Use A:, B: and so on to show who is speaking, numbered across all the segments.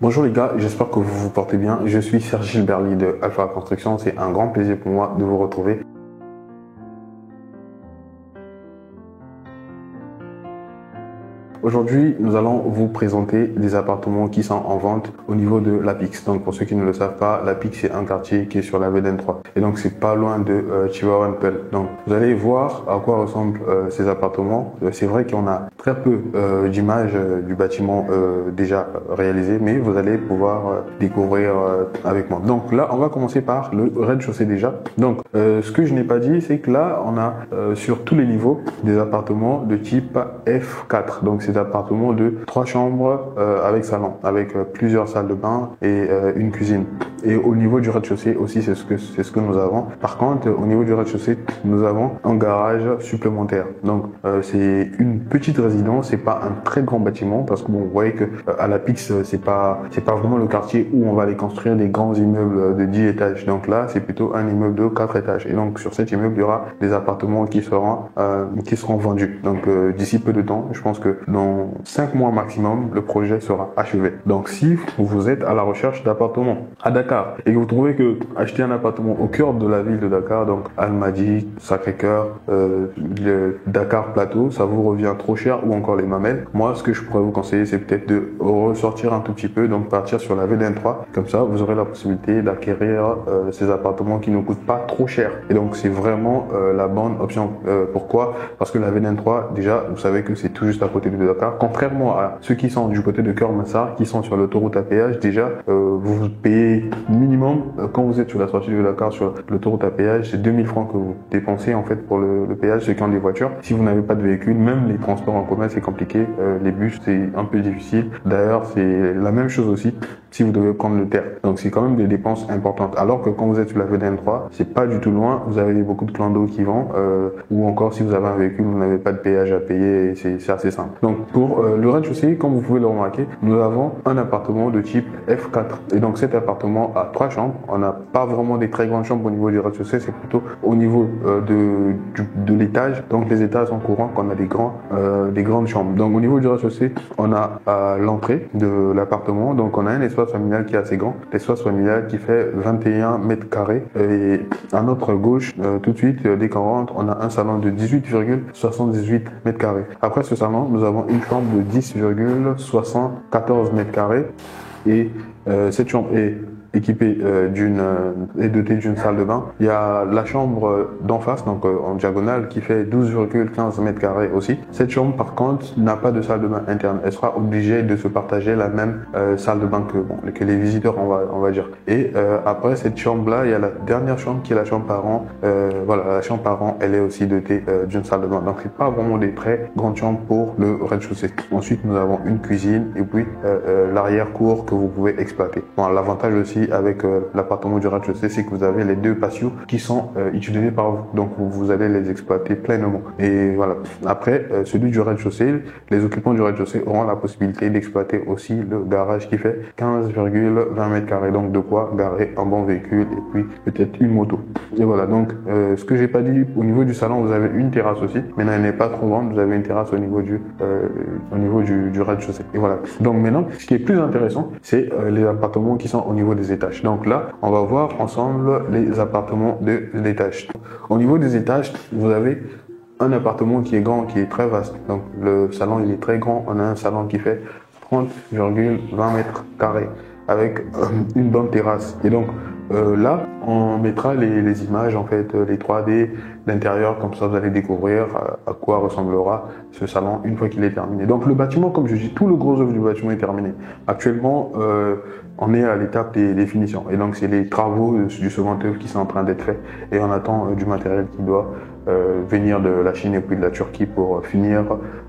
A: Bonjour les gars, j'espère que vous vous portez bien. Je suis Serge Gilberly de Alpha Construction. C'est un grand plaisir pour moi de vous retrouver. Aujourd'hui, nous allons vous présenter des appartements qui sont en vente au niveau de l'Apix. Donc, pour ceux qui ne le savent pas, l'Apix, c'est un quartier qui est sur la VDN 3. Et donc, c'est pas loin de Chihuahua-Pell. Donc, vous allez voir à quoi ressemblent ces appartements. C'est vrai qu'on a très peu d'images du bâtiment déjà réalisé, mais vous allez pouvoir découvrir avec moi. Donc là, on va commencer par le rez-de-chaussée déjà. Donc, ce que je n'ai pas dit, c'est que là, on a sur tous les niveaux des appartements de type F4. Donc, c'est appartements de 3 chambres avec salon, avec plusieurs salles de bain et une cuisine. Et au niveau du rez-de-chaussée aussi, c'est ce que nous avons. Par contre, au niveau du rez-de-chaussée, nous avons un garage supplémentaire. Donc, c'est une petite résidence, c'est pas un très grand bâtiment parce que bon, vous voyez que à l'Apix, c'est pas vraiment le quartier où on va aller construire des grands immeubles de 10 étages. Donc là, c'est plutôt un immeuble de 4 étages. Et donc, sur cet immeuble, il y aura des appartements qui seront vendus. Donc, d'ici peu de temps, je pense que dans 5 mois maximum, le projet sera achevé. Donc, si vous êtes à la recherche d'appartements à Dakar et que vous trouvez que acheter un appartement au cœur de la ville de Dakar, donc Almadies, Sacré-Cœur, le Dakar Plateau, ça vous revient trop cher ou encore les Mamelles, moi, ce que je pourrais vous conseiller, c'est peut-être de ressortir un tout petit peu, donc partir sur la VDN 3. Comme ça, vous aurez la possibilité d'acquérir ces appartements qui ne coûtent pas trop cher. Et donc, c'est vraiment la bonne option. Pourquoi? Parce que la VDN 3, déjà, vous savez que c'est tout juste à côté de Dakar. Contrairement à ceux qui sont du côté de Keur-Massar, qui sont sur l'autoroute à péage, déjà, vous payez minimum, quand vous êtes sur la sortie de Dakar sur l'autoroute à péage, c'est 2000 francs que vous dépensez en fait pour le péage, ceux qui ont des voitures. Si vous n'avez pas de véhicule, même les transports en commun, c'est compliqué. Les bus, c'est un peu difficile. D'ailleurs, c'est la même chose aussi si vous devez prendre le terre. Donc, c'est quand même des dépenses importantes. Alors que quand vous êtes sur la VDN 3, c'est pas du tout loin. Vous avez beaucoup de plans d'eau qui vont, ou encore si vous avez un véhicule, vous n'avez pas de péage à payer et c'est assez simple. Donc, pour le rez-de-chaussée, comme vous pouvez le remarquer, nous avons un appartement de type F4. Et donc, cet appartement a 3 chambres. On n'a pas vraiment des très grandes chambres au niveau du rez-de-chaussée, c'est plutôt au niveau de l'étage. Donc, les étages sont courants qu'on a des grandes chambres. Donc, au niveau du rez-de-chaussée, on a l'entrée de l'appartement. Donc, on a un espace familial qui est assez grand. L'espace familial qui fait 21 mètres carrés. Et à notre gauche, tout de suite, dès qu'on rentre, on a un salon de 18,78 mètres carrés. Après ce salon, nous avons une chambre de 10,74 mètres carrés. Et cette chambre est équipée est dotée d'une salle de bain. Il y a la chambre d'en face, donc en diagonale, qui fait 12,15 mètres carrés aussi. Cette chambre, par contre, n'a pas de salle de bain interne. Elle sera obligée de se partager la même salle de bain que les visiteurs, on va dire. Et après cette chambre-là, il y a la dernière chambre qui est la chambre parent. Voilà, la chambre parent, elle est aussi dotée d'une salle de bain. Donc, c'est pas vraiment des très grandes chambres pour le rez-de-chaussée. Ensuite, nous avons une cuisine et puis l'arrière-cour que vous pouvez exploiter. Bon, l'avantage aussi avec l'appartement du rez-de-chaussée, c'est que vous avez les 2 patios qui sont utilisés par vous. Donc, vous allez les exploiter pleinement. Et voilà. Après, celui du rez-de-chaussée, les occupants du rez-de-chaussée auront la possibilité d'exploiter aussi le garage qui fait 15,20 mètres carrés. Donc, de quoi garer un bon véhicule et puis peut-être une moto. Et voilà. Donc, ce que j'ai pas dit, au niveau du salon, vous avez une terrasse aussi. Mais elle n'est pas trop grande. Vous avez une terrasse au niveau du rez-de-chaussée. Et voilà. Donc, maintenant, ce qui est plus intéressant, c'est les appartements qui sont au niveau des étages. Donc là, on va voir ensemble les appartements de l'étage. Au niveau des étages, vous avez un appartement qui est grand, qui est très vaste. Donc le salon, il est très grand. On a un salon qui fait 30,20 mètres carrés avec une bonne terrasse. Et donc là, on mettra les images, en fait, les 3D d'intérieur, comme ça vous allez découvrir à quoi ressemblera ce salon une fois qu'il est terminé. Donc le bâtiment, comme je dis, tout le gros œuvre du bâtiment est terminé. Actuellement, on est à l'étape des finitions. Et donc c'est les travaux du second œuvre qui sont en train d'être faits. Et on attend du matériel qui doit venir de la Chine et puis de la Turquie pour finir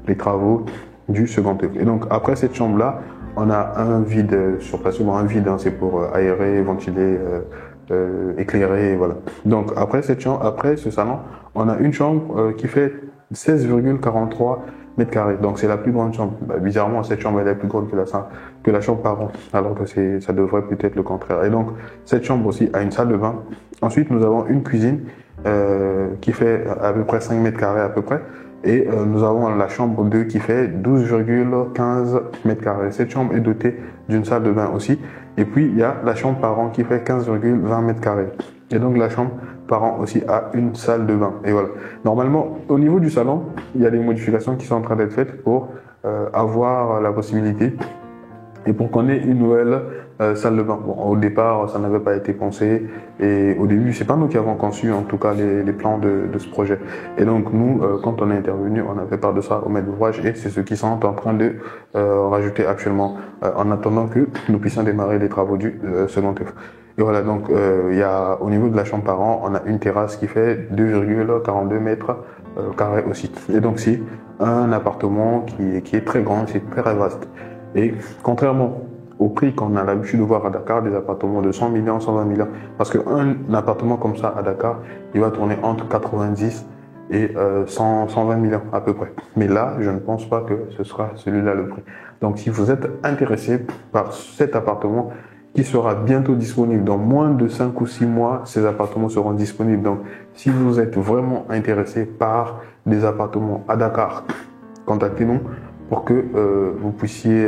A: les travaux du second œuvre. Et donc après cette chambre-là, on a un vide sur place. Bon, un vide, hein, c'est pour aérer, ventiler, éclairer, voilà. Donc après ce salon, on a une chambre qui fait 16,43 mètres carrés. Donc c'est la plus grande chambre. Bizarrement, cette chambre elle est plus grande que la chambre parent, alors que ça devrait peut-être le contraire. Et donc cette chambre aussi a une salle de bain. Ensuite, nous avons une cuisine qui fait à peu près 5 mètres carrés à peu près. Et nous avons la chambre 2 qui fait 12,15 mètres carrés. Cette chambre est dotée d'une salle de bain aussi. Et puis, il y a la chambre parent qui fait 15,20 mètres carrés. Et donc, la chambre parent aussi a une salle de bain. Et voilà. Normalement, au niveau du salon, il y a des modifications qui sont en train d'être faites pour avoir la possibilité et pour qu'on ait une nouvelle salle de bain. Bon, au départ, ça n'avait pas été pensé et au début, c'est pas nous qui avons conçu en tout cas les plans de ce projet. Et donc nous, quand on est intervenu, on a fait part de ça au maître d'ouvrage et c'est ce qu'ils sont en train de rajouter actuellement en attendant que nous puissions démarrer les travaux du second œuvre. Et voilà, donc il y a au niveau de la chambre parent, on a une terrasse qui fait 2,42 mètres carrés aussi. Et donc c'est un appartement qui est très grand, c'est très vaste. Et contrairement au prix qu'on a l'habitude de voir à Dakar, des appartements de 100 millions, 120 millions, parce qu'un appartement comme ça à Dakar, il va tourner entre 90 et 120 millions à peu près. Mais là, je ne pense pas que ce sera celui-là le prix. Donc si vous êtes intéressé par cet appartement qui sera bientôt disponible, dans moins de 5 ou 6 mois, ces appartements seront disponibles. Donc si vous êtes vraiment intéressé par des appartements à Dakar, contactez-nous pour que vous puissiez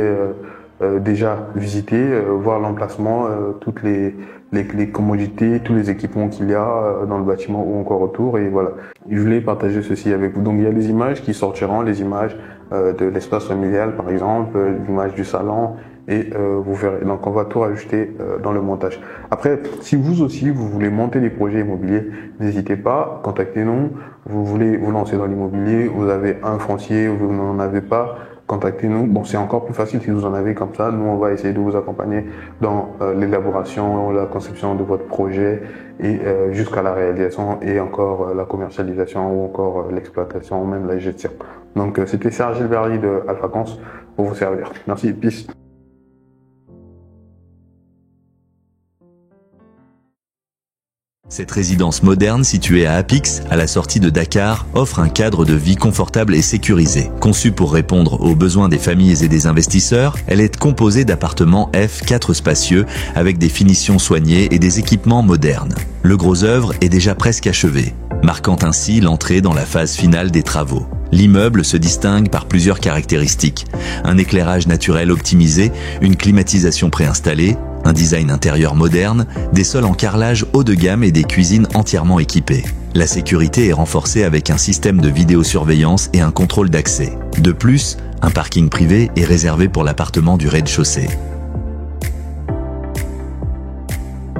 A: déjà visiter, voir l'emplacement, toutes les commodités, tous les équipements qu'il y a dans le bâtiment ou encore autour. Et voilà, je voulais partager ceci avec vous. Donc il y a des images qui sortiront, les images de l'espace familial par exemple, l'image du salon, et vous verrez. Donc on va tout rajouter dans le montage. Après, si vous aussi vous voulez monter des projets immobiliers, n'hésitez pas, contactez-nous. Vous voulez vous lancer dans l'immobilier, vous avez un foncier, vous n'en avez pas, contactez-nous. Bon, c'est encore plus facile si vous en avez comme ça. Nous, on va essayer de vous accompagner dans l'élaboration, la conception de votre projet et jusqu'à la réalisation et encore la commercialisation ou encore l'exploitation, même la gestion. Donc, c'était Serge Gilberti de Alphacons pour vous servir. Merci, peace.
B: Cette résidence moderne située à Apix, à la sortie de Dakar, offre un cadre de vie confortable et sécurisé. Conçue pour répondre aux besoins des familles et des investisseurs, elle est composée d'appartements F4 spacieux avec des finitions soignées et des équipements modernes. Le gros œuvre est déjà presque achevé, marquant ainsi l'entrée dans la phase finale des travaux. L'immeuble se distingue par plusieurs caractéristiques. Un éclairage naturel optimisé, une climatisation préinstallée, un design intérieur moderne, des sols en carrelage haut de gamme et des cuisines entièrement équipées. La sécurité est renforcée avec un système de vidéosurveillance et un contrôle d'accès. De plus, un parking privé est réservé pour l'appartement du rez-de-chaussée.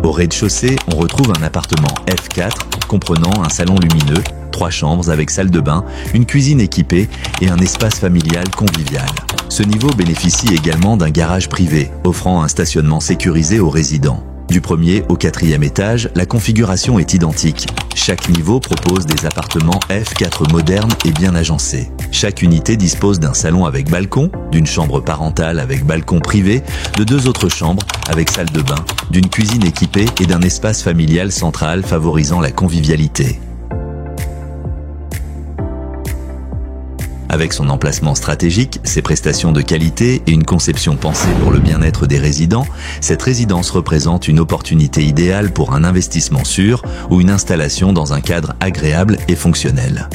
B: Au rez-de-chaussée, on retrouve un appartement F4 comprenant un salon lumineux, 3 chambres avec salle de bain, une cuisine équipée et un espace familial convivial. Ce niveau bénéficie également d'un garage privé, offrant un stationnement sécurisé aux résidents. Du 1er au 4e étage, la configuration est identique. Chaque niveau propose des appartements F4 modernes et bien agencés. Chaque unité dispose d'un salon avec balcon, d'une chambre parentale avec balcon privé, de 2 autres chambres avec salle de bain, d'une cuisine équipée et d'un espace familial central favorisant la convivialité. Avec son emplacement stratégique, ses prestations de qualité et une conception pensée pour le bien-être des résidents, cette résidence représente une opportunité idéale pour un investissement sûr ou une installation dans un cadre agréable et fonctionnel.